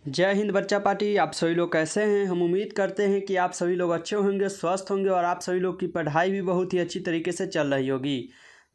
जय हिंद बच्चा पार्टी। आप सभी लोग कैसे हैं? हम उम्मीद करते हैं कि आप सभी लोग अच्छे होंगे, स्वस्थ होंगे और आप सभी लोग की पढ़ाई भी बहुत ही अच्छी तरीके से चल रही होगी।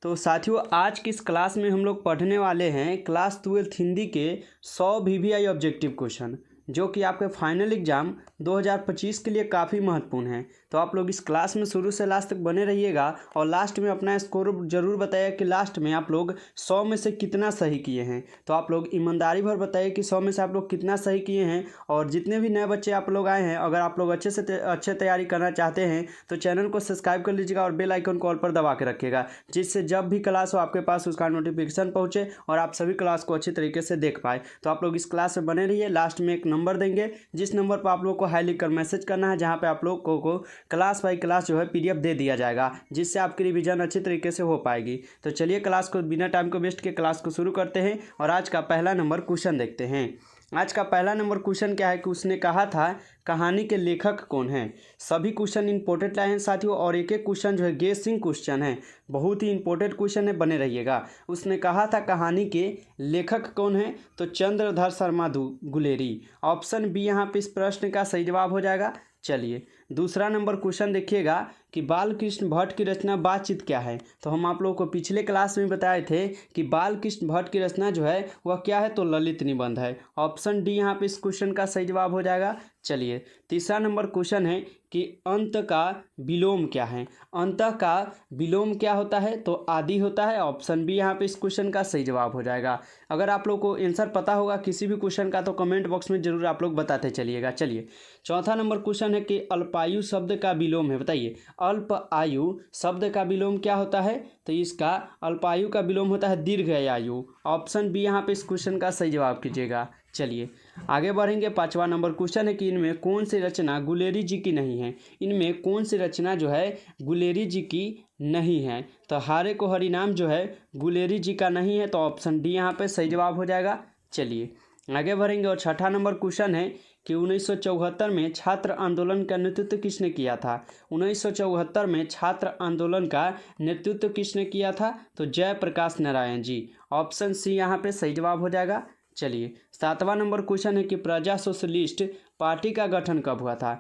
तो साथियों, आज की इस क्लास में हम लोग पढ़ने वाले हैं क्लास 12 हिंदी के 100 वीवीआई ऑब्जेक्टिव क्वेश्चन, जो कि आपके फाइनल एग्ज़ाम 2025 के लिए काफ़ी महत्वपूर्ण है। तो आप लोग इस क्लास में शुरू से लास्ट तक बने रहिएगा और लास्ट में अपना स्कोर जरूर बताइए कि लास्ट में आप लोग 100 में से कितना सही किए हैं। तो आप लोग ईमानदारी भर बताइए कि 100 में से आप लोग कितना सही किए हैं। और जितने भी नए बच्चे आप लोग आए हैं, अगर आप लोग अच्छे तैयारी करना चाहते हैं तो चैनल को सब्सक्राइब कर लीजिएगा और बेल आइकन को ऑल पर दबा के रखिएगा, जिससे जब भी क्लास हो आपके पास उसका नोटिफिकेशन पहुंचे और आप सभी क्लास को अच्छी तरीके से देख पाए। तो आप लोग इस क्लास में बने रहिए। लास्ट में एक नंबर देंगे, जिस नंबर पर आप लोग को हाई लिख कर मैसेज करना है, जहाँ पे आप लोग को क्लास बाई क्लास जो है पीडीएफ दे दिया जाएगा, जिससे आपकी रिवीजन अच्छी तरीके से हो पाएगी। तो चलिए क्लास को बिना टाइम को वेस्ट के क्लास को शुरू करते हैं और आज का पहला नंबर क्वेश्चन देखते हैं। आज का पहला नंबर क्वेश्चन क्या है कि उसने कहा था कहानी के लेखक कौन है। सभी क्वेश्चन इंपॉर्टेंट लाए हैं साथियों, और एक एक क्वेश्चन जो है गेसिंग क्वेश्चन है, बहुत ही इंपॉर्टेंट क्वेश्चन है, बने रहिएगा। उसने कहा था कहानी के लेखक कौन है, तो चंद्रधर शर्मा गुलेरी। ऑप्शन बी यहाँ पे इस प्रश्न का सही जवाब हो जाएगा। चलिए दूसरा नंबर क्वेश्चन देखिएगा कि बाल कृष्ण भट्ट की रचना बातचीत क्या है। तो हम आप लोगों को पिछले क्लास में बताए थे कि बाल कृष्ण भट्ट की रचना जो है वह क्या है, तो ललित निबंध है। ऑप्शन डी यहाँ पे इस क्वेश्चन का सही जवाब हो जाएगा। चलिए तीसरा नंबर क्वेश्चन है कि अंत का विलोम क्या है। अंत का विलोम क्या होता है, तो आदि होता है। ऑप्शन बी यहाँ पे इस क्वेश्चन का सही जवाब हो जाएगा। अगर आप लोग को आंसर पता होगा किसी भी क्वेश्चन का तो कमेंट बॉक्स में जरूर आप लोग बताते चलिएगा। चलिए चौथा नंबर क्वेश्चन है कि अल्पायु शब्द का विलोम है, बताइए अल्प आयु शब्द का विलोम क्या होता है, तो इसका अल्पायु का विलोम होता है दीर्घ आयु। ऑप्शन बी यहाँ पे इस क्वेश्चन का सही जवाब कीजिएगा। चलिए आगे बढ़ेंगे। पांचवा नंबर क्वेश्चन है कि इनमें कौन सी रचना गुलेरी जी की नहीं है। इनमें कौन सी रचना जो है गुलेरी जी की नहीं है, तो हारे को हरिनाम जो है गुलेरी जी का नहीं है, तो ऑप्शन डी यहाँ पे सही जवाब हो जाएगा। चलिए आगे बढ़ेंगे और छठा नंबर क्वेश्चन है कि 1974 में छात्र आंदोलन का नेतृत्व किसने किया था। 1974 में छात्र आंदोलन का नेतृत्व किसने किया था, तो जयप्रकाश नारायण जी। ऑप्शन सी यहाँ पे सही जवाब हो जाएगा। चलिए सातवां नंबर क्वेश्चन है कि प्रजा सोशलिस्ट पार्टी का गठन कब हुआ था।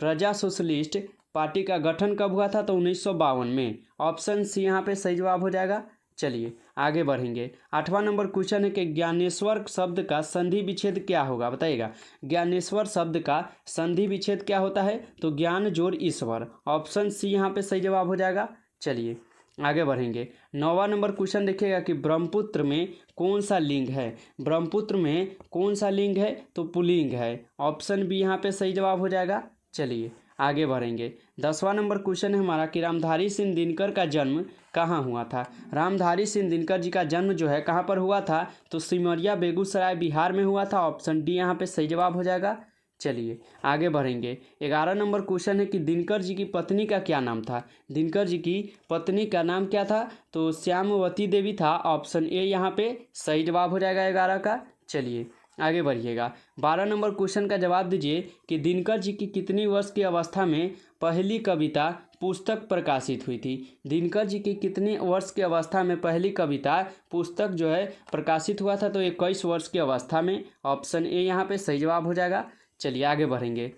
प्रजा सोशलिस्ट पार्टी का गठन कब हुआ था, तो 1952 में। ऑप्शन सी यहाँ पे सही जवाब हो जाएगा। चलिए आगे बढ़ेंगे। आठवां नंबर क्वेश्चन है कि ज्ञानेश्वर शब्द का संधि विच्छेद क्या होगा, बताइएगा ज्ञानेश्वर शब्द का संधि विच्छेद क्या होता है, तो ज्ञान जोड़ ईश्वर। ऑप्शन सी यहाँ पे सही जवाब हो जाएगा। चलिए आगे बढ़ेंगे। नौवां नंबर क्वेश्चन देखिएगा कि ब्रह्मपुत्र में कौन सा लिंग है। ब्रह्मपुत्र में कौन सा लिंग है, तो पुल्लिंग है। ऑप्शन बी यहाँ पे सही जवाब हो जाएगा। चलिए आगे बढ़ेंगे। 10वां नंबर क्वेश्चन है हमारा कि रामधारी सिंह दिनकर का जन्म कहाँ हुआ था। रामधारी सिंह दिनकर जी का जन्म जो है कहाँ पर हुआ था, तो सिमरिया बेगूसराय बिहार में हुआ था। ऑप्शन डी यहाँ पे सही जवाब हो जाएगा। चलिए आगे बढ़ेंगे। 11 नंबर क्वेश्चन है कि दिनकर जी की पत्नी का क्या नाम था। दिनकर जी की पत्नी का नाम क्या था, तो श्यामवती देवी था। ऑप्शन ए यहाँ पे सही जवाब हो जाएगा 11 का। चलिए आगे बढ़िएगा। 12 नंबर क्वेश्चन का जवाब दीजिए कि दिनकर जी की कितनी वर्ष की अवस्था में पहली कविता पुस्तक प्रकाशित हुई थी। दिनकर जी की कितनी वर्ष की अवस्था में पहली कविता पुस्तक जो है प्रकाशित हुआ था, तो 21 वर्ष की अवस्था में। ऑप्शन ए यहाँ पे सही जवाब हो जाएगा। चलिए आगे बढ़ेंगे।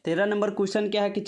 13 नंबर क्वेश्चन क्या है कि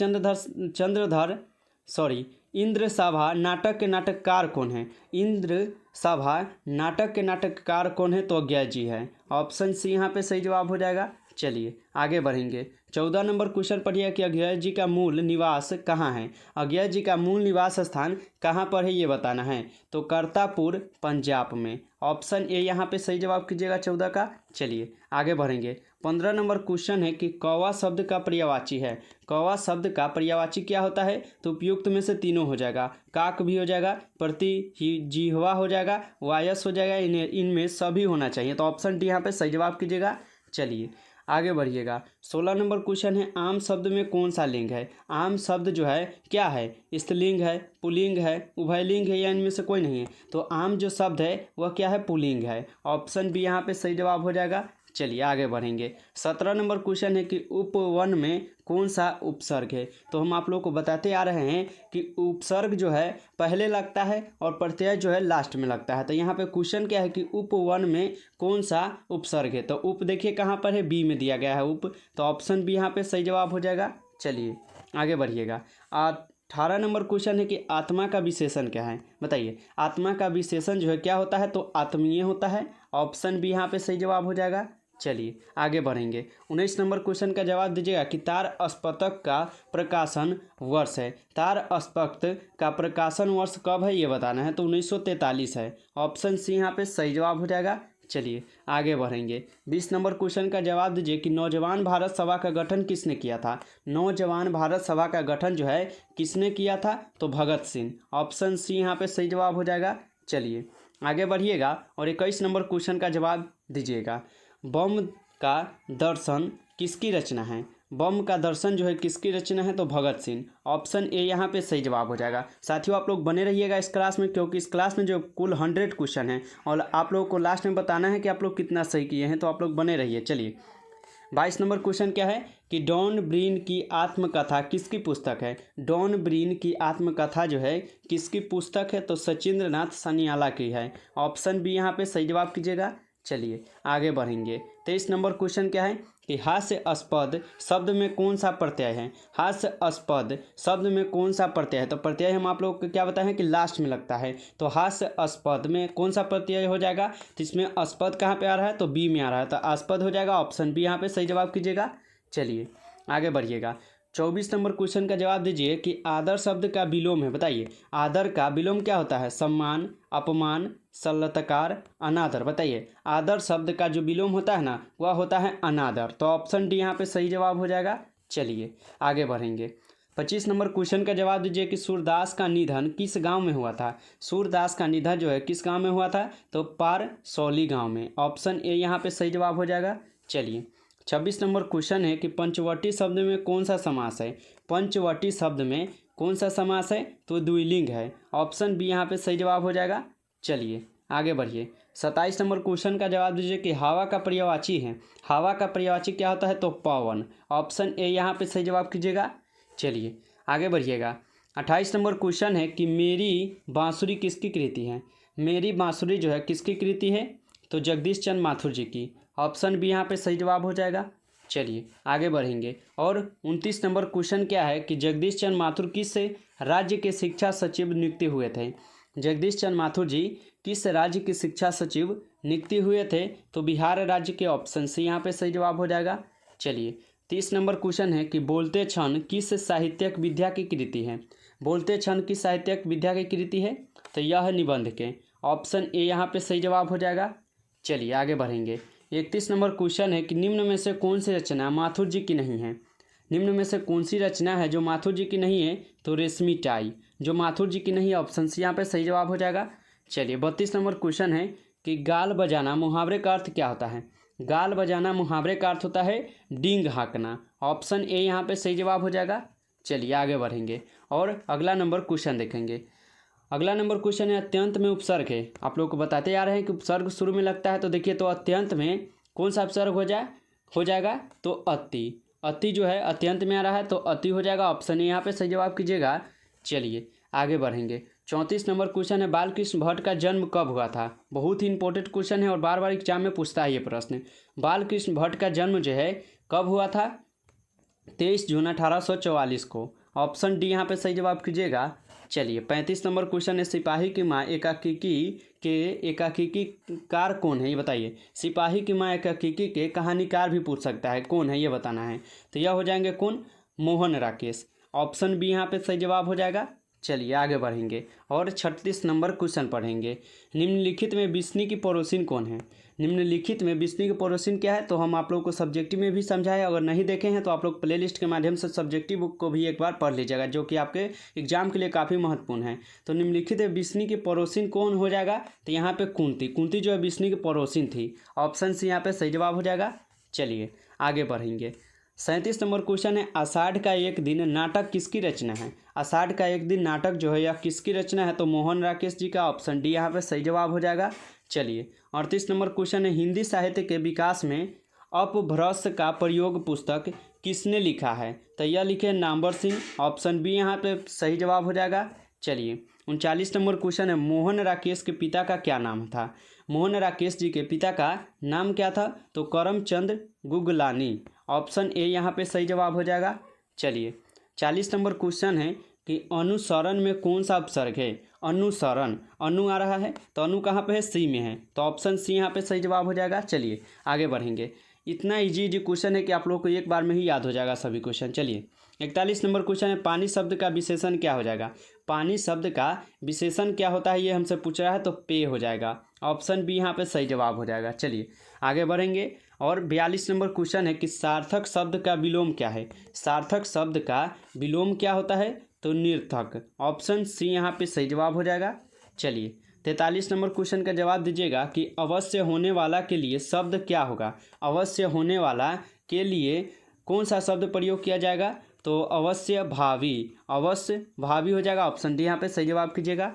इंद्र सभा नाटक के नाटककार कौन है। इंद्र सभा नाटक के नाटककार कौन है, तो अज्ञा जी है। ऑप्शन सी यहाँ पे सही जवाब हो जाएगा। चलिए आगे बढ़ेंगे। 14 नंबर क्वेश्चन पढ़िए कि अज्ञा जी का मूल निवास कहाँ है। अज्ञा जी का मूल निवास स्थान कहाँ पर है, ये बताना है, तो करतापुर पंजाब में। ऑप्शन ए यहाँ पे सही जवाब कीजिएगा 14 का। चलिए आगे बढ़ेंगे। 15 नंबर क्वेश्चन है कि कौवा शब्द का पर्यायवाची है। कौवा शब्द का पर्यायवाची क्या होता है, तो उपयुक्त में से तीनों हो जाएगा। काक भी हो जाएगा, प्रतिजिह्वा हो जाएगा, वायस हो जाएगा, इनमें सभी होना चाहिए। तो ऑप्शन डी यहाँ पे सही जवाब कीजिएगा। चलिए आगे बढ़िएगा। 16 नंबर क्वेश्चन है आम शब्द में कौन सा लिंग है। आम शब्द जो है क्या है, स्त्रीलिंग है, पुल्लिंग है, उभयलिंग है, या इनमें से कोई नहीं है, तो आम जो शब्द है वह क्या है, पुल्लिंग है। ऑप्शन बी यहाँ पे सही जवाब हो जाएगा। चलिए आगे बढ़ेंगे। 17 नंबर क्वेश्चन है कि उपवन में कौन सा उपसर्ग है। तो हम आप लोग को बताते आ रहे हैं कि उपसर्ग जो है पहले लगता है और प्रत्यय जो है लास्ट में लगता है। तो यहाँ पे क्वेश्चन क्या है कि उपवन में कौन सा उपसर्ग है। तो उप देखिए कहाँ पर है, बी में दिया गया है उप, तो ऑप्शन बी यहाँ पे सही जवाब हो जाएगा। चलिए आगे बढ़िएगा। 18 नंबर क्वेश्चन है कि आत्मा का विशेषण क्या है, बताइए। आत्मा का विशेषण जो है क्या होता है, तो आत्मीय होता है। ऑप्शन बी यहाँ पे सही जवाब हो जाएगा। चलिए आगे बढ़ेंगे। 19 नंबर क्वेश्चन का जवाब दीजिएगा कि तार अस्पतक का प्रकाशन वर्ष है। तार अस्पतक का प्रकाशन वर्ष कब है ये बताना है, तो 1943 है। ऑप्शन सी यहाँ पे सही जवाब हो जाएगा। चलिए आगे बढ़ेंगे। 20 नंबर क्वेश्चन का जवाब दीजिए कि नौजवान भारत सभा का गठन किसने किया था। नौजवान भारत सभा का गठन जो है किसने किया था, तो भगत सिंह। ऑप्शन सी यहाँ पे सही जवाब हो जाएगा। चलिए आगे बढ़िएगा और 21 नंबर क्वेश्चन का जवाब दीजिएगा। बम का दर्शन किसकी रचना है। बम का दर्शन जो है किसकी रचना है, तो भगत सिंह। ऑप्शन ए यहाँ पे सही जवाब हो जाएगा। साथियों आप लोग बने रहिएगा इस क्लास में, क्योंकि इस क्लास में जो कुल 100 क्वेश्चन हैं और आप लोगों को लास्ट में बताना है कि आप लोग कितना सही किए हैं, तो आप लोग बने रहिए। चलिए 22 नंबर क्वेश्चन क्या है कि डॉन ब्रीन की आत्मकथा किसकी पुस्तक है। डॉन ब्रीन की आत्मकथा जो है किसकी पुस्तक है, तो सचिंद्र नाथ सान्याल की है। ऑप्शन बी यहाँ पे सही जवाब कीजिएगा। चलिए आगे बढ़ेंगे। 23 नंबर क्वेश्चन क्या है कि हास्यास्पद शब्द में कौन सा प्रत्यय है। हास्यास्पद शब्द में कौन सा प्रत्यय है, तो प्रत्यय हम आप लोग को क्या बताएं कि लास्ट में लगता है। तो हास्यास्पद में कौन सा प्रत्यय हो जाएगा, तो इसमें अस्पद कहाँ पे आ रहा है, तो बी में आ रहा है, तो आस्पद हो जाएगा। ऑप्शन बी यहाँ पे सही जवाब कीजिएगा। चलिए आगे बढ़िएगा। 24 नंबर क्वेश्चन का जवाब दीजिए कि आदर शब्द का विलोम है, बताइए। आदर का विलोम क्या होता है, सम्मान, अपमान, सत्कार, अनादर। बताइए आदर शब्द का जो विलोम होता है ना, वह होता है अनादर। तो ऑप्शन डी यहाँ पे सही जवाब हो जाएगा। चलिए आगे बढ़ेंगे। 25 नंबर क्वेश्चन का जवाब दीजिए कि सूरदास का निधन किस गांव में हुआ था। सूरदास का निधन जो है किस गांव में हुआ था, तो पारसौली गांव में। ऑप्शन ए यहाँ पे सही जवाब हो जाएगा। चलिए 26 नंबर क्वेश्चन है कि पंचवटी शब्द में कौन सा समास है। पंचवटी शब्द में कौन सा समास है, तो द्विलिंग है। ऑप्शन बी यहाँ पे सही जवाब हो जाएगा। चलिए आगे बढ़िए। 27 नंबर क्वेश्चन का जवाब दीजिए कि हवा का पर्यायवाची है। हवा का पर्यायवाची क्या होता है, तो पवन। ऑप्शन ए यहाँ पे सही जवाब कीजिएगा। चलिए आगे बढ़िएगा। 28 नंबर क्वेश्चन है कि मेरी बांसुरी किसकी कृति है। मेरी बांसुरी जो है किसकी कृति है, तो जगदीश चंद्र माथुर जी की। ऑप्शन बी यहाँ पे सही जवाब हो जाएगा। चलिए आगे बढ़ेंगे। और 29 नंबर क्वेश्चन क्या है कि जगदीश चंद्र माथुर किस राज्य के शिक्षा सचिव नियुक्त हुए थे। जगदीश चंद्र माथुर जी किस राज्य के शिक्षा सचिव नियुक्त हुए थे, तो बिहार राज्य के। ऑप्शन सी यहाँ पे सही जवाब हो जाएगा। चलिए 30 नंबर क्वेश्चन है कि बोलते क्षण किस साहित्यिक विद्या की कृति है। बोलते क्षण किस साहित्यिक विद्या की कृति है, तो यह है निबंध के। ऑप्शन ए यहाँ पे सही जवाब हो जाएगा। चलिए आगे बढ़ेंगे। 31 नंबर क्वेश्चन है कि निम्न में से कौन सी रचना माथुर जी की नहीं है। निम्न में से कौन सी रचना है जो माथुर जी की नहीं है, तो रेशमी टाई जो माथुर जी की नहीं है। ऑप्शन सी यहाँ पे सही जवाब हो जाएगा। चलिए 32 नंबर क्वेश्चन है कि गाल बजाना मुहावरे का अर्थ क्या होता है। गाल बजाना मुहावरे का अर्थ होता है डींग हाँकना। ऑप्शन ए यहाँ पे सही जवाब हो जाएगा। चलिए आगे बढ़ेंगे और अगला नंबर क्वेश्चन देखेंगे। अगला नंबर क्वेश्चन है अत्यंत में उपसर्ग है। आप लोग को बताते आ रहे हैं कि उपसर्ग शुरू में लगता है, तो देखिए तो अत्यंत में कौन सा उपसर्ग हो जाएगा, तो अति। अति जो है अत्यंत में आ रहा है, तो अति हो जाएगा। ऑप्शन ए यहाँ पे सही जवाब कीजिएगा। चलिए आगे बढ़ेंगे। 34 नंबर क्वेश्चन है बालकृष्ण भट्ट का जन्म कब हुआ था। बहुत ही इंपॉर्टेंट क्वेश्चन है और बार बार एग्जाम में पूछता है ये प्रश्न। बालकृष्ण भट्ट का जन्म जो है कब हुआ था, 23 जून 1844 को। ऑप्शन डी यहाँ पे सही जवाब कीजिएगा। चलिए 35 नंबर क्वेश्चन है सिपाही की माँ एकांकिकी कार कौन है, ये बताइए। सिपाही की माँ एकांकिकी के कहानीकार भी पूछ सकता है, कौन है ये बताना है। तो यह हो जाएंगे कौन, मोहन राकेश। ऑप्शन बी यहाँ पे सही जवाब हो जाएगा। चलिए आगे बढ़ेंगे और 36 नंबर क्वेश्चन पढ़ेंगे। निम्नलिखित में बिस्नी की पड़ोसिन कौन है। निम्नलिखित में बिस्नी की पड़ोसिन क्या है, तो हम आप लोग को सब्जेक्टिव में भी समझाए। अगर नहीं देखे हैं तो आप लोग प्लेलिस्ट के माध्यम से सब्जेक्टिव बुक को भी एक बार पढ़ लीजिएगा, जो कि आपके एग्जाम के लिए काफ़ी महत्वपूर्ण है। तो निम्नलिखित में बिस्नी की पड़ोसिन कौन हो जाएगा, तो यहाँ पे कुंती जो है बिस्नी की पड़ोसिन थी। ऑप्शन सी यहाँ पे सही जवाब हो जाएगा। चलिए आगे बढ़ेंगे। 37 नंबर क्वेश्चन है आषाढ़ का एक दिन नाटक किसकी रचना है। आषाढ़ का एक दिन नाटक जो है यह किसकी रचना है, तो मोहन राकेश जी का। ऑप्शन डी यहाँ पे सही जवाब हो जाएगा। चलिए 38 नंबर क्वेश्चन है हिंदी साहित्य के विकास में अपभ्रंश का प्रयोग पुस्तक किसने लिखा है? तो यह लिखे नामवर सिंह। ऑप्शन बी यहाँ पे सही जवाब हो जाएगा। चलिए 39 नंबर क्वेश्चन है, मोहन राकेश के पिता का क्या नाम था? मोहन राकेश जी के पिता का नाम क्या था? तो करमचंद गुगलानी। ऑप्शन ए यहाँ पे सही जवाब हो जाएगा। चलिए 40 नंबर क्वेश्चन है कि अनुसरण में कौन सा उपसर्ग है? अनुसरण, अनु आ रहा है तो अनु कहाँ पे है? सी में है, तो ऑप्शन सी यहाँ पे सही जवाब हो जाएगा। चलिए आगे बढ़ेंगे। इतना इजी क्वेश्चन है कि आप लोग को एक बार में ही याद हो जाएगा सभी क्वेश्चन। चलिए 41 नंबर क्वेश्चन है, पानी शब्द का विशेषण क्या हो जाएगा? पानी शब्द का विशेषण क्या होता है ये हमसे पूछ रहा है, तो पेय हो जाएगा। ऑप्शन बी यहाँ पे सही जवाब हो जाएगा। चलिए आगे बढ़ेंगे। और 42 नंबर क्वेश्चन है कि सार्थक शब्द का विलोम क्या है? सार्थक शब्द का विलोम क्या होता है? तो निर्थक। ऑप्शन सी यहाँ पे सही जवाब हो जाएगा। चलिए 43 नंबर क्वेश्चन का जवाब दीजिएगा कि अवश्य होने वाला के लिए शब्द क्या होगा? अवश्य होने वाला के लिए कौन सा शब्द प्रयोग किया जाएगा? तो अवश्य भावी, अवश्य भावी हो जाएगा। ऑप्शन डी यहाँ पे सही जवाब कीजिएगा।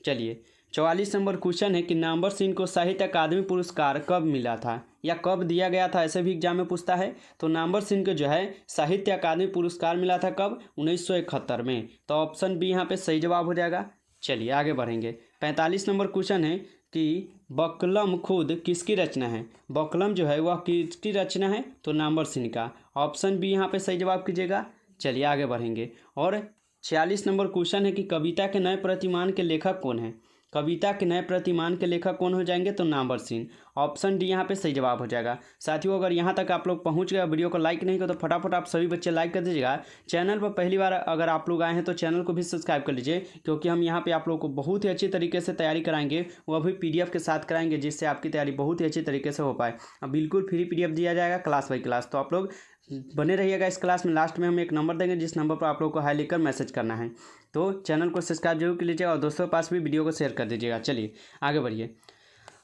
चलिए 44 नंबर क्वेश्चन है कि नामवर सिंह को साहित्य अकादमी पुरस्कार कब मिला था या कब दिया गया था? ऐसे भी एग्जाम में पूछता है। तो नामवर सिंह को जो है साहित्य अकादमी पुरस्कार मिला था कब? 1971 में, तो ऑप्शन बी यहाँ पे सही जवाब हो जाएगा। चलिए आगे बढ़ेंगे। 45 नंबर क्वेश्चन है कि बकलम खुद किसकी रचना है? बकलम जो है वह किसकी रचना है? तो नामवर सिंह का। ऑप्शन बी यहाँ पे सही जवाब कीजिएगा। चलिए आगे बढ़ेंगे। और 46 नंबर क्वेश्चन है कि कविता के नए प्रतिमान के लेखक कौन है? कविता के नए प्रतिमान के लेखक कौन हो जाएंगे? तो नामवर सिंह। ऑप्शन डी यहाँ पे सही जवाब हो जाएगा। साथियों अगर यहाँ तक आप लोग पहुँच गए, वीडियो को लाइक नहीं किया तो फटाफट आप सभी बच्चे लाइक कर दीजिएगा। चैनल पर पहली बार अगर आप लोग आए हैं तो चैनल को भी सब्सक्राइब कर लीजिए, क्योंकि हम यहाँ पे आप लोगों को बहुत ही अच्छी तरीके से तैयारी कराएंगे, वह भी PDF के साथ कराएंगे, जिससे आपकी तैयारी बहुत ही अच्छी तरीके से हो पाए। अब बिल्कुल फ्री PDF दिया जाएगा क्लास बाई क्लास, तो आप लोग बने रहिएगा इस क्लास में। लास्ट में हम एक नंबर देंगे जिस नंबर पर आप लोग को हाई लिखकर मैसेज करना है। तो चैनल को सब्सक्राइब जरूर कर लीजिएगा और दोस्तों के पास भी वीडियो को शेयर कर दीजिएगा। चलिए आगे बढ़िए।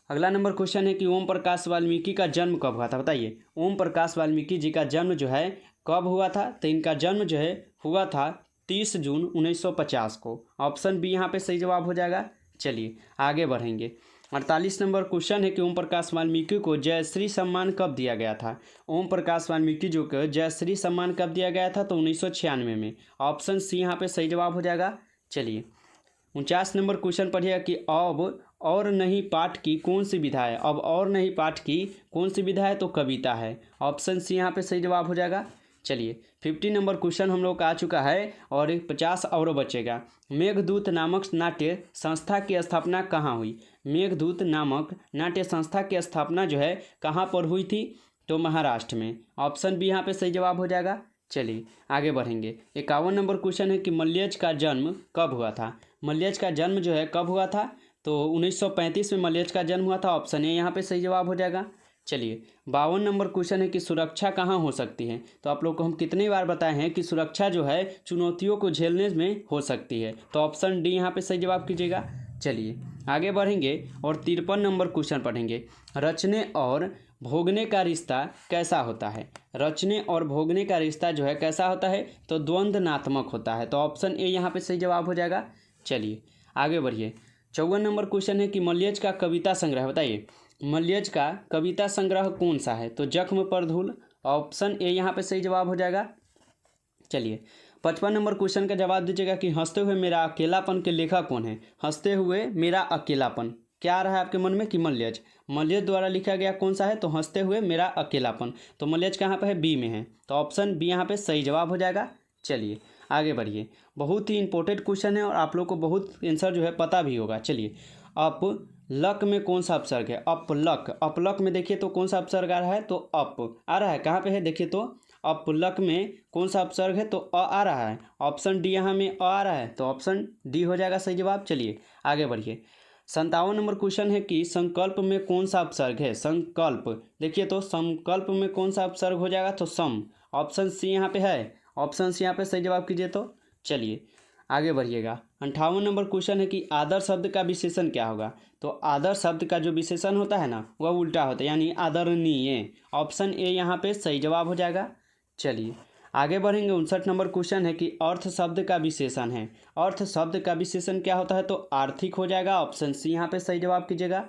अगला नंबर क्वेश्चन है कि ओम प्रकाश वाल्मीकि का जन्म कब हुआ था? बताइए ओम प्रकाश वाल्मीकि जी का जन्म जो है कब हुआ था? तो इनका जन्म जो है हुआ था 30 जून 1950 को। ऑप्शन बी यहाँ पे सही जवाब हो जाएगा। चलिए आगे बढ़ेंगे। 48 नंबर क्वेश्चन है कि ओम प्रकाश वाल्मीकि को जयश्री सम्मान कब दिया गया था? ओम प्रकाश वाल्मीकि जो को जयश्री सम्मान कब दिया गया था? तो 1996 में। ऑप्शन सी यहाँ पे सही जवाब हो जाएगा। चलिए 49 नंबर क्वेश्चन पढ़िएगा कि अब और नहीं पाठ की कौन सी विधा है? अब और नहीं पाठ की कौन सी विधा है? तो कविता है। ऑप्शन सी यहाँ पे सही जवाब हो जाएगा। चलिए 50 नंबर क्वेश्चन हम लोग का आ चुका है और 50 और बचेगा। मेघदूत नामक नाट्य संस्था की स्थापना कहाँ हुई? मेघदूत नामक नाट्य संस्था की स्थापना जो है कहाँ पर हुई थी? तो महाराष्ट्र में। ऑप्शन बी यहाँ पे सही जवाब हो जाएगा। चलिए आगे बढ़ेंगे। 51 नंबर क्वेश्चन है कि मल्यज का जन्म कब हुआ था? मल्यज का जन्म जो है कब हुआ था? तो 1935 में मल्यज का जन्म हुआ था। ऑप्शन ए यहाँ पे सही जवाब हो जाएगा। चलिए 52 नंबर क्वेश्चन है कि सुरक्षा कहाँ हो सकती है? तो आप लोग को हम कितनी बार बताए हैं कि सुरक्षा जो है चुनौतियों को झेलने में हो सकती है, तो ऑप्शन डी यहाँ पे सही जवाब कीजिएगा। चलिए आगे बढ़ेंगे और 53 नंबर क्वेश्चन पढ़ेंगे। रचने और भोगने का रिश्ता कैसा होता है? रचने और भोगने का रिश्ता जो है कैसा होता है? तो द्वंद्वनात्मक होता है, तो ऑप्शन ए यहाँ पे सही जवाब हो जाएगा। चलिए आगे बढ़िए। 54 नंबर क्वेश्चन है कि मल्यज का कविता संग्रह, बताइए मल्यज का कविता संग्रह कौन सा है? तो जख्म पर धूल। ऑप्शन ए यहाँ पे सही जवाब हो जाएगा। चलिए 55 नंबर क्वेश्चन का जवाब दीजिएगा कि हंसते हुए मेरा अकेलापन के लेखक कौन है? हंसते हुए मेरा अकेलापन क्या आ रहा है आपके मन में कि मल्यज? मल्यज द्वारा लिखा गया कौन सा है? तो हंसते हुए मेरा अकेलापन। तो मल्यज कहाँ पे है? बी में है, तो ऑप्शन बी यहाँ पे सही जवाब हो जाएगा। चलिए आगे बढ़िए। बहुत ही इंपॉर्टेंट क्वेश्चन है और आप लोग को बहुत आंसर जो है पता भी होगा। चलिए अप लक में कौन सा अपसर्ग है? अपलक। अपलक में देखिए तो कौन सा अपसर्ग आ रहा है? तो अप आ रहा है। कहाँ पे है देखिए तो अपलक में कौन सा अपसर्ग है? तो अ आ रहा है। ऑप्शन डी यहाँ में अ आ रहा है, तो ऑप्शन डी हो जाएगा सही जवाब। चलिए आगे बढ़िए। 57 नंबर क्वेश्चन है कि संकल्प में कौन सा अपसर्ग है? संकल्प देखिए तो संकल्प में कौन सा अपसर्ग हो जाएगा? तो सम। ऑप्शन सी यहाँ पे है। ऑप्शन सी यहाँ पे सही जवाब कीजिए तो। चलिए आगे बढ़िएगा। 58 नंबर क्वेश्चन है कि आदर शब्द का विशेषण क्या होगा? तो आदर शब्द का जो विशेषण होता है ना वह उल्टा होता है, यानी आदरणीय। ऑप्शन ए यहाँ पे सही जवाब हो जाएगा। चलिए आगे बढ़ेंगे। 59 नंबर क्वेश्चन है कि अर्थ शब्द का विशेषण है। अर्थ शब्द का विशेषण क्या होता है? तो आर्थिक हो जाएगा। ऑप्शन सी यहाँ पे सही जवाब कीजिएगा।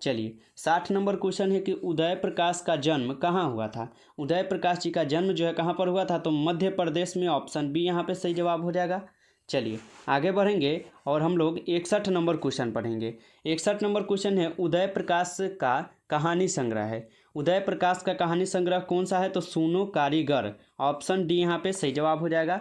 चलिए 60 नंबर क्वेश्चन है कि उदय प्रकाश का जन्म कहाँ हुआ था। उदय प्रकाश जी का जन्म जो है कहाँ पर हुआ था, तो मध्य प्रदेश में, ऑप्शन बी यहाँ पे सही जवाब हो जाएगा। चलिए आगे बढ़ेंगे और हम लोग 61 नंबर क्वेश्चन पढ़ेंगे। 61 नंबर क्वेश्चन है उदय प्रकाश का कहानी संग्रह है। उदय प्रकाश का कहानी संग्रह कौन सा है, तो सुनो कारीगर, ऑप्शन डी यहाँ पे सही जवाब हो जाएगा।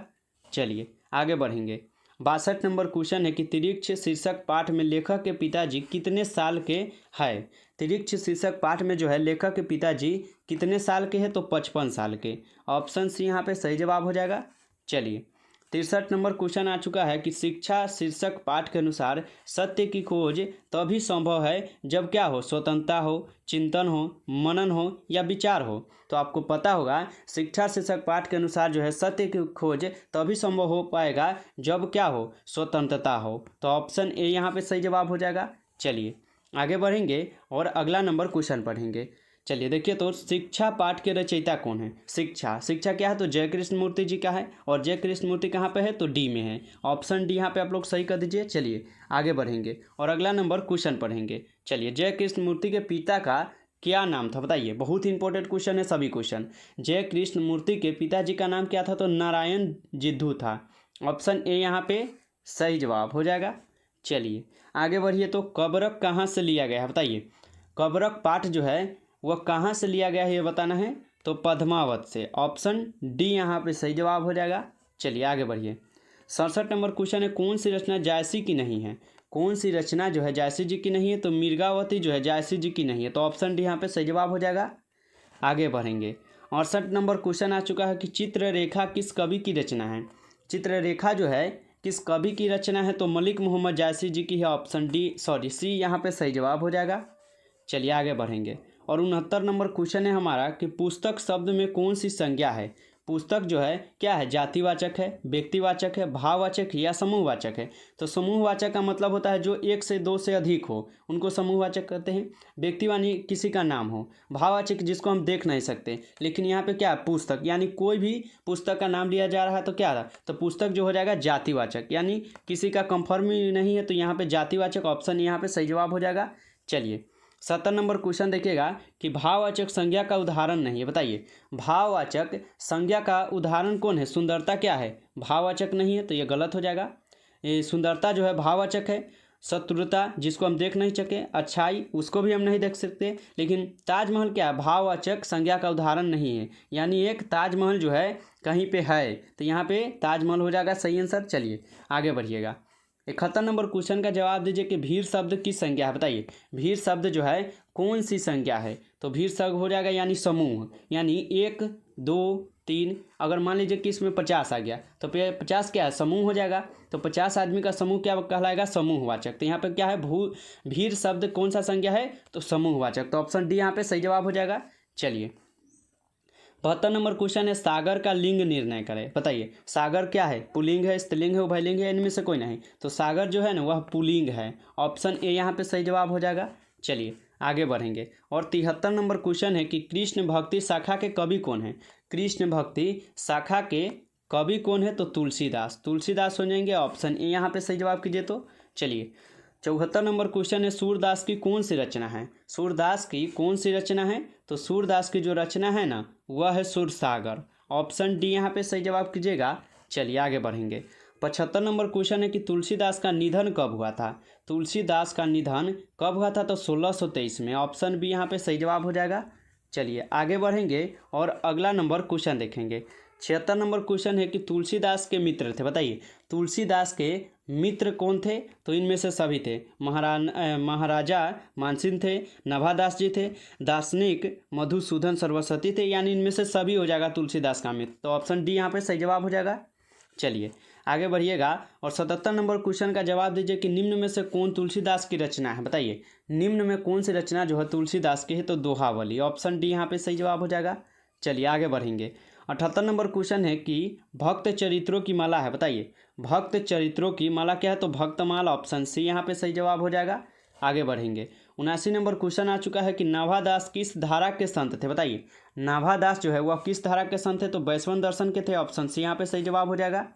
चलिए आगे बढ़ेंगे। 62 नंबर क्वेश्चन है कि तिरिक्ष शीर्षक पाठ में लेखक के पिताजी कितने साल के हैं। तिरिक्ष शीर्षक पाठ में जो है लेखक के पिताजी कितने साल के हैं, तो 55 साल के, ऑप्शन सी यहाँ पे सही जवाब हो जाएगा। चलिए 63 नंबर क्वेश्चन आ चुका है कि शिक्षा शीर्षक पाठ के अनुसार सत्य की खोज तभी संभव है जब क्या हो, स्वतंत्रता हो, चिंतन हो, मनन हो या विचार हो। तो आपको पता होगा शिक्षा शीर्षक पाठ के अनुसार जो है सत्य की खोज तभी संभव हो पाएगा जब क्या हो, स्वतंत्रता हो। तो ऑप्शन ए यहाँ पे सही जवाब हो जाएगा। चलिए आगे बढ़ेंगे और अगला नंबर क्वेश्चन पढ़ेंगे। चलिए देखिए, तो शिक्षा पाठ के रचयिता कौन है। शिक्षा क्या है, तो जय कृष्ण मूर्ति जी का है, और जय कृष्ण मूर्ति कहाँ पे है, तो डी में है, ऑप्शन डी यहाँ पे आप लोग सही कर दीजिए। चलिए आगे बढ़ेंगे और अगला नंबर क्वेश्चन पढ़ेंगे। चलिए जय कृष्ण मूर्ति के पिता का क्या नाम था, बताइए। बहुत ही इंपॉर्टेंट क्वेश्चन है सभी क्वेश्चन। जय कृष्ण मूर्ति के पिताजी का नाम क्या था, तो नारायण जिद्धू था, ऑप्शन ए यहाँ पे सही जवाब हो जाएगा। चलिए आगे बढ़िए, तो कबरक कहाँ से लिया गया है, बताइए। कबरक पाठ जो है वह कहाँ से लिया गया है ये बताना है, तो पद्मावत से, ऑप्शन डी यहाँ पे सही जवाब हो जाएगा। चलिए आगे बढ़िए। 67 नंबर क्वेश्चन है कौन सी रचना जायसी की नहीं है। कौन सी रचना जो है जायसी जी की नहीं है, तो मिर्गावती जो है जायसी जी की नहीं है, तो ऑप्शन डी यहाँ पे सही जवाब हो जाएगा। आगे बढ़ेंगे। 68 नंबर क्वेश्चन आ चुका है कि चित्ररेखा किस कवि की रचना है। चित्ररेखा जो है किस कवि की रचना है, तो मलिक मोहम्मद जायसी जी की है, ऑप्शन सी यहाँ पे सही जवाब हो जाएगा। चलिए आगे बढ़ेंगे और 69 नंबर क्वेश्चन है हमारा कि पुस्तक शब्द में कौन सी संज्ञा है। पुस्तक जो है क्या है, जातिवाचक है, व्यक्तिवाचक है, भाववाचक है या समूहवाचक है। तो समूहवाचक का मतलब होता है जो एक से दो से अधिक हो उनको समूहवाचक कहते हैं। व्यक्ति यानी किसी का नाम हो, भाववाचक जिसको हम देख नहीं सकते। लेकिन यहाँ पे क्या, पुस्तक यानी कोई भी पुस्तक का नाम लिया जा रहा है तो क्या रहा, तो पुस्तक जो हो जाएगा जातिवाचक, यानी किसी का कंफर्म ही नहीं है, तो यहाँ पे जातिवाचक, ऑप्शन यहाँ पे सही जवाब हो जाएगा। चलिए 70 नंबर क्वेश्चन देखिएगा कि भाववाचक संज्ञा का उदाहरण नहीं है, बताइए। भाववाचक संज्ञा का उदाहरण कौन है, सुंदरता क्या है, भाववाचक नहीं है, तो ये गलत हो जाएगा। ये सुंदरता जो है भाववाचक है। शत्रुता जिसको हम देख नहीं सके, अच्छाई उसको भी हम नहीं देख सकते। लेकिन ताजमहल क्या है, भाववाचक संज्ञा का उदाहरण नहीं है, यानी एक ताजमहल जो है कहीं पे है, तो यहाँ पे ताजमहल हो जाएगा सही आंसर। चलिए आगे बढ़िएगा। 71 नंबर क्वेश्चन का जवाब दीजिए कि भीड़ शब्द किस संज्ञा है, बताइए। भीड़ शब्द जो है कौन सी संज्ञा है, तो भीड़ शब्द हो जाएगा यानी समूह, यानी 1 2 3। अगर मान लीजिए कि इसमें 50 आ गया तो 50 क्या है, समूह हो जाएगा। तो 50 आदमी का समूह क्या कहलाएगा, समूहवाचक। तो यहाँ पे क्या है, भीड़ शब्द कौन सा संज्ञा है, तो समूहवाचक, तो ऑप्शन डी यहाँ पे सही जवाब हो जाएगा। चलिए 72 नंबर क्वेश्चन है सागर का लिंग निर्णय करें, बताइए। सागर क्या है, पुल्लिंग है, स्त्रीलिंग है, उभयलिंग है, इनमें से कोई नहीं। तो सागर जो है ना वह पुल्लिंग है, ऑप्शन ए यहाँ पे सही जवाब हो जाएगा। चलिए आगे बढ़ेंगे और 73 नंबर क्वेश्चन है कि कृष्ण भक्ति शाखा के कवि कौन है। कृष्ण भक्ति शाखा के कवि कौन है, तो तुलसीदास। तुलसीदास हो जाएंगे, ऑप्शन ए यहाँ पे सही जवाब कीजिए। तो चलिए 74 नंबर क्वेश्चन है सूरदास की कौन सी रचना है। सूरदास की कौन सी रचना है, तो सूरदास की जो रचना है ना वह है सुरसागर, ऑप्शन डी यहाँ पे सही जवाब कीजिएगा। चलिए आगे बढ़ेंगे। 75 नंबर क्वेश्चन है कि तुलसीदास का निधन कब हुआ था। तुलसीदास का निधन कब हुआ था, तो 1623 में, ऑप्शन बी यहाँ पे सही जवाब हो जाएगा। चलिए आगे बढ़ेंगे और अगला नंबर क्वेश्चन देखेंगे। 76 नंबर क्वेश्चन है कि तुलसीदास के मित्र थे, बताइए। तुलसीदास के मित्र कौन थे, तो इनमें से सभी थे। महाराजा मानसिंह थे, नभादास जी थे, दार्शनिक मधुसूदन सरस्वती थे, यानी इनमें से सभी हो जाएगा तुलसीदास का मित्र, तो ऑप्शन डी यहाँ पे सही जवाब हो जाएगा। चलिए आगे बढ़िएगा और 77 नंबर क्वेश्चन का जवाब दीजिए कि निम्न में से कौन तुलसीदास की रचना है, बताइए। निम्न में कौन सी रचना जो है तुलसीदास की है, तो दोहावली, ऑप्शन डी यहाँ पे सही जवाब हो जाएगा। चलिए आगे बढ़ेंगे। 78 नंबर क्वेश्चन है कि भक्त चरित्रों की माला है, बताइए। भक्त चरित्रों की माला क्या है, तो भक्तमाला, ऑप्शन सी यहाँ पे सही जवाब हो जाएगा। आगे बढ़ेंगे। 79 नंबर क्वेश्चन आ चुका है कि नाभादास किस धारा के संत थे, बताइए। नाभादास जो है वह किस धारा के संत थे, तो वैष्णव दर्शन के थे, ऑप्शन सी यहाँ पे सही जवाब हो जाएगा।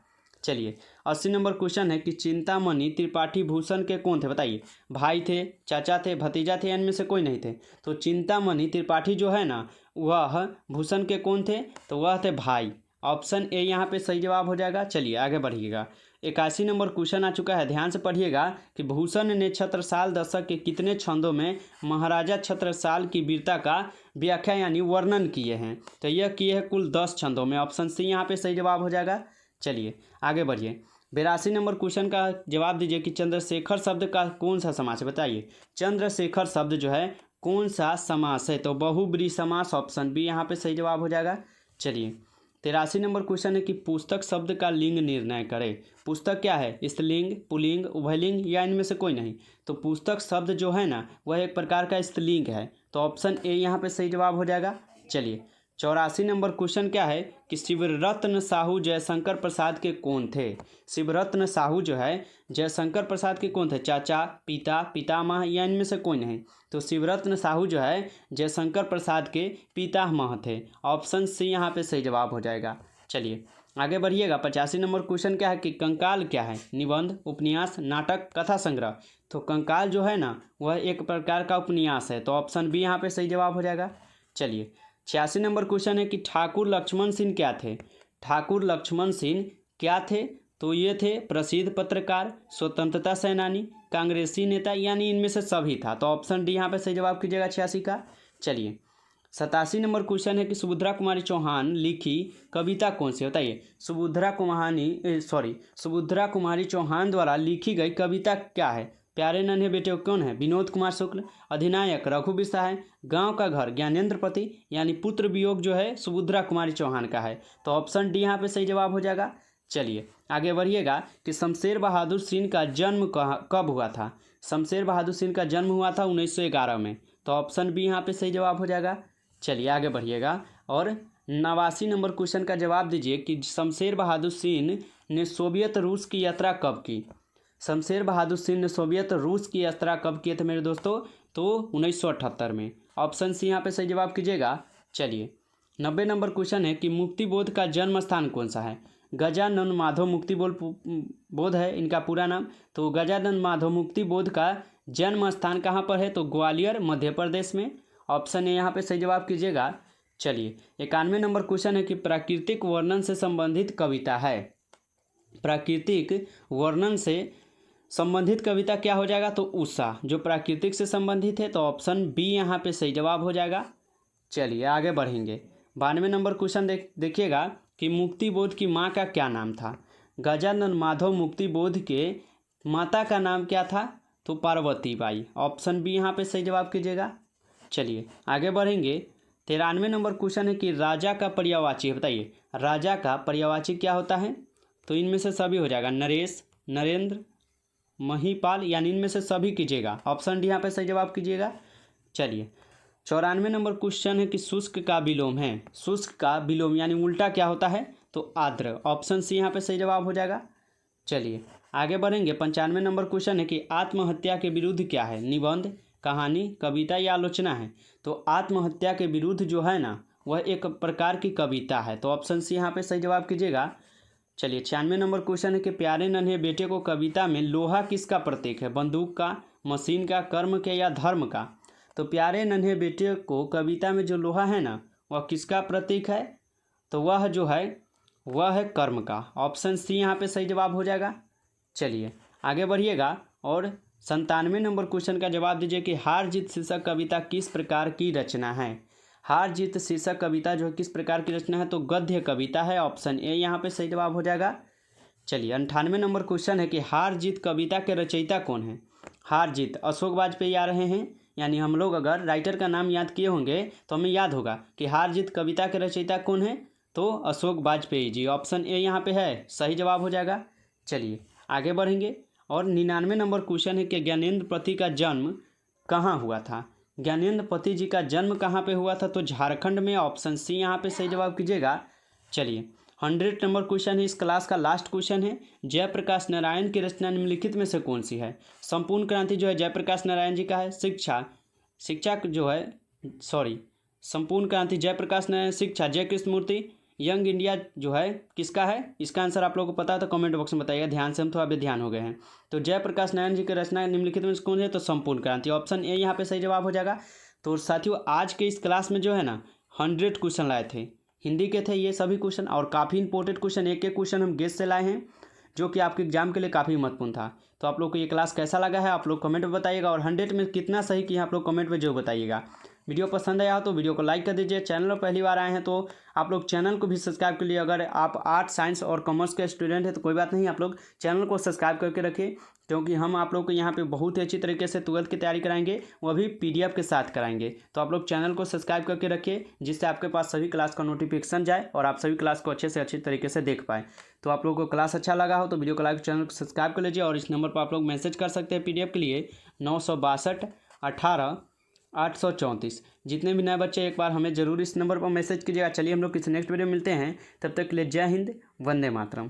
चलिए 80 नंबर क्वेश्चन है कि चिंतामणि त्रिपाठी भूषण के कौन थे, बताइए। भाई थे, चाचा थे, भतीजा थे, इनमें से कोई नहीं थे। तो चिंतामणि त्रिपाठी जो है ना वह भूषण के कौन थे, तो वह थे भाई। ऑप्शन ए यहाँ पे सही जवाब हो जाएगा। चलिए आगे बढ़िएगा। 81 नंबर क्वेश्चन आ चुका है, ध्यान से पढ़िएगा कि भूषण ने छत्रसाल दशक के कितने छंदों में महाराजा छत्रसाल की वीरता का व्याख्या यानी वर्णन किए हैं, तो यह किए हैं कुल 10 छंदों में। ऑप्शन सी यहाँ पे सही जवाब हो जाएगा। चलिए आगे बढ़िए। 82 नंबर क्वेश्चन का जवाब दीजिए कि चंद्रशेखर शब्द का कौन सा समास है, बताइए। चंद्रशेखर शब्द जो है कौन सा समास है, तो बहुब्रीहि समास, ऑप्शन बी यहाँ पे सही जवाब हो जाएगा। चलिए 83 नंबर क्वेश्चन है कि पुस्तक शब्द का लिंग निर्णय करें। पुस्तक क्या है, स्त्रीलिंग, पुल्लिंग, उभयलिंग या इनमें से कोई नहीं। तो पुस्तक शब्द जो है ना वह एक प्रकार का स्त्रीलिंग है, तो ऑप्शन ए यहाँ पे सही जवाब हो जाएगा। चलिए 84 नंबर क्वेश्चन क्या है कि शिवरत्न साहू जयशंकर प्रसाद के कौन थे। शिवरत्न साहू जो है जयशंकर प्रसाद के कौन थे, चाचा, पिता, पितामह या इनमें से कोई नहीं। तो शिवरत्न साहू जो है जयशंकर प्रसाद के पितामह थे। ऑप्शन सी यहाँ पे सही जवाब हो जाएगा। चलिए आगे बढ़िएगा। 85 नंबर क्वेश्चन क्या है कि कंकाल क्या है, निबंध, उपन्यास, नाटक, कथा संग्रह। तो कंकाल जो है ना वह एक प्रकार का उपन्यास है, तो ऑप्शन बी यहाँ पे सही जवाब हो जाएगा। चलिए 86 नंबर क्वेश्चन है कि ठाकुर लक्ष्मण सिंह क्या थे। ठाकुर लक्ष्मण सिंह क्या थे, तो ये थे प्रसिद्ध पत्रकार, स्वतंत्रता सेनानी, कांग्रेसी नेता, यानी इनमें से सभी था। तो ऑप्शन डी यहाँ पे सही जवाब कीजिएगा 86 का। चलिए 87 नंबर क्वेश्चन है कि सुभद्रा कुमारी चौहान लिखी कविता कौन सी, बताइए। सुभद्रा कुमारी चौहान द्वारा लिखी गई कविता क्या है। प्यारे नन्हे बेटे कौन है, विनोद कुमार शुक्ल, अधिनायक रघुवीर सहाय, गांव का घर ज्ञानेंद्र पति, यानी पुत्र वियोग जो है सुभद्रा कुमारी चौहान का है। तो ऑप्शन डी यहाँ पे सही जवाब हो जाएगा। चलिए आगे बढ़िएगा कि शमशेर बहादुर सिंह का जन्म कब हुआ था। शमशेर बहादुर सिंह का जन्म हुआ था 1911 में, तो ऑप्शन बी यहाँ पे सही जवाब हो जाएगा। चलिए आगे बढ़िएगा और 89 नंबर क्वेश्चन का जवाब दीजिए कि शमशेर बहादुर सिंह ने सोवियत रूस की यात्रा कब की। शमशेर बहादुर सिंह ने सोवियत रूस की यात्रा कब किए थे मेरे दोस्तों, तो 1978 में। ऑप्शन सी यहाँ पे सही जवाब कीजिएगा। चलिए 90 नंबर क्वेश्चन है कि मुक्तिबोध का जन्म स्थान कौन सा है। गजानन माधव मुक्तिबोध है इनका पूरा नाम। तो गजानन माधव मुक्तिबोध का जन्म स्थान कहाँ पर है, तो ग्वालियर मध्य प्रदेश में। ऑप्शन ए यहाँ पे सही जवाब कीजिएगा। चलिए 91 नंबर क्वेश्चन है कि प्राकृतिक वर्णन से संबंधित कविता है। प्राकृतिक वर्णन से संबंधित कविता क्या हो जाएगा, तो उषा, जो प्राकृतिक से संबंधित है। तो ऑप्शन बी यहाँ पे सही जवाब हो जाएगा। चलिए आगे बढ़ेंगे। 92 नंबर क्वेश्चन देखिएगा कि मुक्तिबोध की माँ का क्या नाम था। गजानन माधव मुक्तिबोध के माता का नाम क्या था, तो पार्वती बाई। ऑप्शन बी यहाँ पे सही जवाब कीजिएगा। चलिए आगे बढ़ेंगे। 93 नंबर क्वेश्चन है कि राजा का पर्यायवाची है, बताइए। राजा का पर्यायवाची क्या होता है, तो इनमें से सभी हो जाएगा। नरेश, नरेंद्र, महिपाल, यानी इनमें से सभी कीजिएगा। ऑप्शन डी यहाँ पे सही जवाब कीजिएगा। चलिए 94 नंबर क्वेश्चन है कि शुष्क का विलोम है। शुष्क का विलोम यानी उल्टा क्या होता है, तो आर्द्र। ऑप्शन सी यहाँ पे सही जवाब हो जाएगा। चलिए आगे बढ़ेंगे। 95 नंबर क्वेश्चन है कि आत्महत्या के विरुद्ध क्या है, निबंध, कहानी, कविता या आलोचना है। तो आत्महत्या के विरुद्ध जो है ना वह एक प्रकार की कविता है। तो ऑप्शन सी यहाँ पे सही जवाब कीजिएगा। चलिए 96 नंबर क्वेश्चन है कि प्यारे नन्हे बेटे को कविता में लोहा किसका प्रतीक है, बंदूक का, मशीन का, कर्म के या धर्म का। तो प्यारे नन्हे बेटे को कविता में जो लोहा है ना वह किसका प्रतीक है, तो वह जो है वह है कर्म का। ऑप्शन सी यहाँ पे सही जवाब हो जाएगा। चलिए आगे बढ़िएगा और 97 नंबर क्वेश्चन का जवाब दीजिए कि हार जीत शीर्षक कविता किस प्रकार की रचना है। हार जीत शीर्षक कविता जो किस प्रकार की रचना है, तो गद्य कविता है। ऑप्शन ए यहाँ पे सही जवाब हो जाएगा। चलिए 98 नंबर क्वेश्चन है कि हार जीत कविता के रचयिता कौन है। हार जीत अशोक वाजपेयी आ रहे हैं, यानी हम लोग अगर राइटर का नाम याद किए होंगे तो हमें याद होगा कि हार जीत कविता के रचयिता कौन है, तो अशोक वाजपेयी जी। ऑप्शन ए यहाँ पे है, सही जवाब हो जाएगा। चलिए आगे बढ़ेंगे और 99 नंबर क्वेश्चन है कि ज्ञानेंद्र पति का जन्म कहाँ हुआ था। ज्ञानेंद्र पति जी का जन्म कहाँ पे हुआ था, तो झारखंड में। ऑप्शन सी यहाँ पे सही जवाब कीजिएगा। चलिए 100 नंबर क्वेश्चन है, इस क्लास का लास्ट क्वेश्चन है। जयप्रकाश नारायण की रचना निम्नलिखित में से कौन सी है। संपूर्ण क्रांति जो है जयप्रकाश नारायण जी का है। शिक्षा जो है संपूर्ण क्रांति जयप्रकाश नारायण, शिक्षा जय कृष्णमूर्ति, यंग इंडिया जो है किसका है? इसका आंसर आप लोगों को पता है तो कमेंट बॉक्स में बताइएगा। ध्यान से हम थोड़ा बेध्यान हो गए हैं। तो जयप्रकाश नारायण जी की रचना निम्नलिखित में से कौन है? तो संपूर्ण क्रांति, ऑप्शन ए यहाँ पे सही जवाब हो जाएगा। तो साथियों आज के इस क्लास में जो है ना 100 क्वेश्चन लाए थे, हिंदी के थे ये सभी क्वेश्चन, और काफ़ी इंपॉर्टेंट क्वेश्चन, एक एक क्वेश्चन हम गेस से लाए हैं जो कि आपके एग्जाम के लिए काफ़ी महत्वपूर्ण था। तो आप लोग को ये क्लास कैसा लगा है आप लोग कमेंट में बताइएगा, और 100 में कितना सही किया आप लोग कमेंट में जो बताइएगा। वीडियो पसंद आया हो तो वीडियो को लाइक कर दीजिए। चैनल पर पहली बार आए हैं तो आप लोग चैनल को भी सब्सक्राइब कर लिए। अगर आप आर्ट साइंस और कॉमर्स के स्टूडेंट हैं तो कोई बात नहीं, आप लोग चैनल को सब्सक्राइब करके रखिए, क्योंकि हम आप लोग को यहाँ पे बहुत ही अच्छी तरीके से 12th की तैयारी कराएंगे, वो भी PDF के साथ कराएंगे। तो आप लोग चैनल को सब्सक्राइब करके रखिए, जिससे आपके पास सभी क्लास का नोटिफिकेशन जाए और आप सभी क्लास को अच्छे से अच्छी तरीके से देख पाए। तो आप लोगों को क्लास अच्छा लगा हो तो वीडियो को लाइक, चैनल को सब्सक्राइब कर लीजिए, और इस नंबर पर आप लोग मैसेज कर सकते हैं PDF के लिए 962 18 834। जितने भी नए बच्चे एक बार हमें ज़रूर इस नंबर पर मैसेज कीजिएगा। चलिए हम लोग किसी नेक्स्ट वीडियो में मिलते हैं, तब तक के लिए जय हिंद, वंदे मातरम।